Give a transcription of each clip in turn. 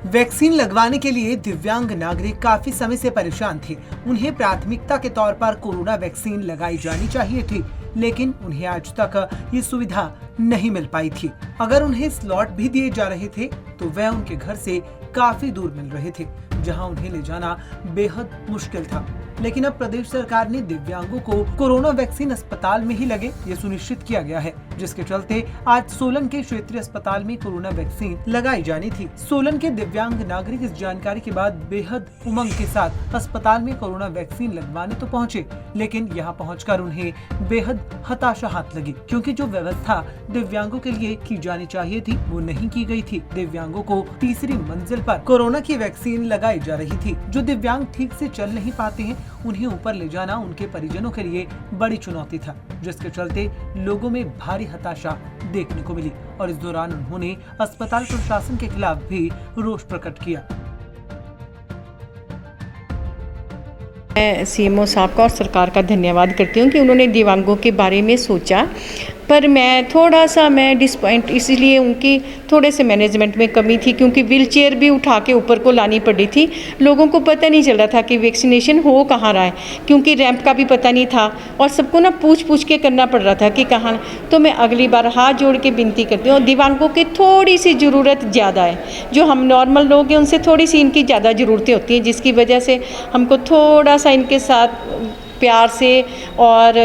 Vaccine लगवाने के लिए दिव्यांग नागरिक काफी समय से परेशान थे। उन्हें प्राथमिकता के तौर पर कोरोना वैक्सीन लगाई जानी चाहिए थी, लेकिन उन्हें आज तक ये सुविधा नहीं मिल पाई थी। अगर उन्हें स्लॉट भी दिए जा रहे थे तो वह उनके घर से काफी दूर मिल रहे थे, जहां उन्हें ले जाना बेहद मुश्किल था। लेकिन अब प्रदेश सरकार ने दिव्यांगों को कोरोना वैक्सीन अस्पताल में ही लगे ये सुनिश्चित किया गया है, जिसके चलते आज सोलन के क्षेत्रीय अस्पताल में कोरोना वैक्सीन लगाई जानी थी। सोलन के दिव्यांग नागरिक इस जानकारी के बाद बेहद उमंग के साथ अस्पताल में कोरोना वैक्सीन लगवाने तो पहुंचे, लेकिन यहां पहुंचकर उन्हें बेहद हताशा हाथ लगी, क्योंकि जो व्यवस्था दिव्यांगों के लिए की जानी चाहिए थी वो नहीं की गई थी। दिव्यांगों को तीसरी मंजिल पर कोरोना की वैक्सीन लगाई जा रही थी। जो दिव्यांग ठीक से चल नहीं पाते हैं, उन्हें ऊपर ले जाना उनके परिजनों के लिए बड़ी चुनौती था, जिसके चलते लोगों में भारी हताशा देखने को मिली और इस दौरान उन्होंने अस्पताल प्रशासन के खिलाफ भी रोष प्रकट किया। मैं सीएमओ साहब का और सरकार का धन्यवाद करती हूँ कि उन्होंने दिव्यांगों के बारे में सोचा, पर मैं डिसपॉइंट इसलिए उनकी थोड़े से मैनेजमेंट में कमी थी, क्योंकि व्हीलचेयर भी उठा के ऊपर को लानी पड़ी थी। लोगों को पता नहीं चल रहा था कि वैक्सीनेशन हो कहाँ रहा है, क्योंकि रैंप का भी पता नहीं था और सबको ना पूछ के करना पड़ रहा था कि कहाँ। तो मैं अगली बार हाथ जोड़ के विनती करती हूँ, दिव्यांगों की थोड़ी सी ज़रूरत ज़्यादा है। जो हम नॉर्मल लोग हैं उनसे थोड़ी सी इनकी ज़्यादा ज़रूरतें होती हैं, जिसकी वजह से हमको थोड़ा सा इनके साथ प्यार से और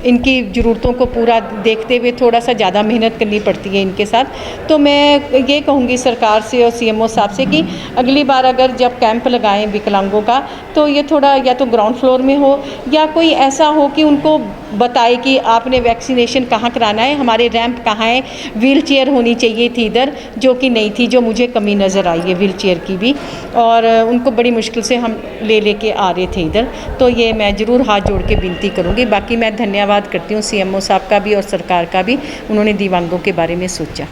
इनकी ज़रूरतों को पूरा देखते हुए थोड़ा सा ज़्यादा मेहनत करनी पड़ती है इनके साथ। तो मैं ये कहूँगी सरकार से और सीएमओ साहब से कि अगली बार अगर जब कैंप लगाएं विकलांगों का, तो ये थोड़ा या तो ग्राउंड फ्लोर में हो या कोई ऐसा हो कि उनको बताए कि आपने वैक्सीनेशन कहाँ कराना है, हमारे रैंप कहाँ है। व्हील चेयर होनी चाहिए थी इधर, जो कि नहीं थी, जो मुझे कमी नज़र आई है व्हील चेयर की भी, और उनको बड़ी मुश्किल से हम लेके आ रहे थे इधर। तो ये मैं ज़रूर हाथ जोड़ के विनती करूँगी। बाकी मैं धन्यवाद करती हूँ सीएमओ साहब का भी और सरकार का भी, उन्होंने दिव्यांगों के बारे में सोचा।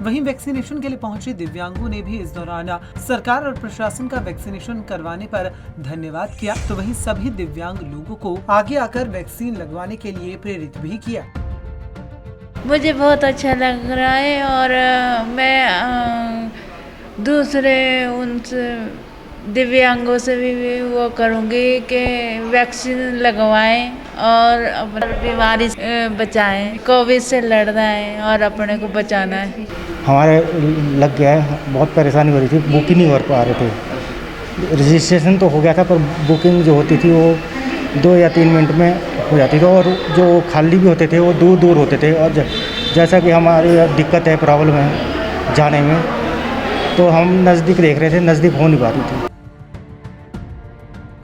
वहीं वैक्सीनेशन के लिए पहुंचे दिव्यांगों ने भी इस दौरान सरकार और प्रशासन का वैक्सीनेशन करवाने पर धन्यवाद किया। तो वहीं सभी दिव्यांग लोगों को आगे आकर वैक्सीन लगवाने के लिए प्रेरित भी किया। मुझे बहुत अच्छा लग रहा है और मैं दूसरे उनसे दिव्यांगों से भी वो करूँगी कि वैक्सीन लगवाएं और अपनी बीमारी से बचाएं। कोविड से लड़ना है और अपने को बचाना है। हमारे लग गया है, बहुत परेशानी हो रही थी, बुकिंग नहीं कर पा रहे थे। रजिस्ट्रेशन तो हो गया था, पर बुकिंग जो होती थी वो 2 या 3 मिनट में हो जाती थी, और जो खाली भी होते थे वो दूर दूर होते थे। और जैसा कि हमारी दिक्कत है, प्रॉब्लम है जाने में, तो हम नज़दीक देख रहे थे, नज़दीक हो नहीं पा रही थी।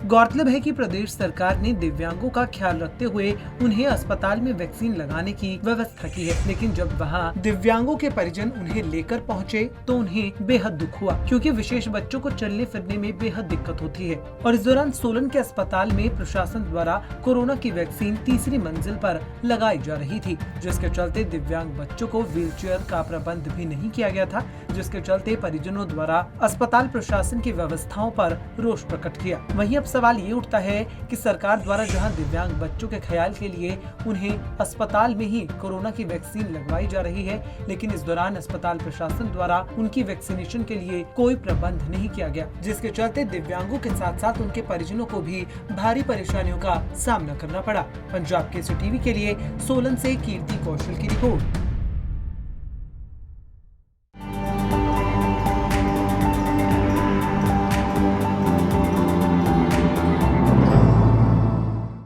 गौरतलब है कि प्रदेश सरकार ने दिव्यांगों का ख्याल रखते हुए उन्हें अस्पताल में वैक्सीन लगाने की व्यवस्था की है, लेकिन जब वहां दिव्यांगों के परिजन उन्हें लेकर पहुंचे तो उन्हें बेहद दुख हुआ, क्योंकि विशेष बच्चों को चलने फिरने में बेहद दिक्कत होती है। और इस दौरान सोलन के अस्पताल में प्रशासन द्वारा कोरोना की वैक्सीन तीसरी मंजिल पर लगाई जा रही थी, जिसके चलते दिव्यांग बच्चों को व्हीलचेयर का प्रबंध भी नहीं किया गया था, जिसके चलते परिजनों द्वारा अस्पताल प्रशासन की व्यवस्थाओं पर रोष प्रकट किया। वहीं अब सवाल ये उठता है कि सरकार द्वारा जहां दिव्यांग बच्चों के ख्याल के लिए उन्हें अस्पताल में ही कोरोना की वैक्सीन लगवाई जा रही है, लेकिन इस दौरान अस्पताल प्रशासन द्वारा उनकी वैक्सीनेशन के लिए कोई प्रबंध नहीं किया गया, जिसके चलते दिव्यांगों के साथ साथ उनके परिजनों को भी भारी परेशानियों का सामना करना पड़ा। पंजाब केसरी टीवी के लिए सोलन से कीर्ति कौशल की रिपोर्ट।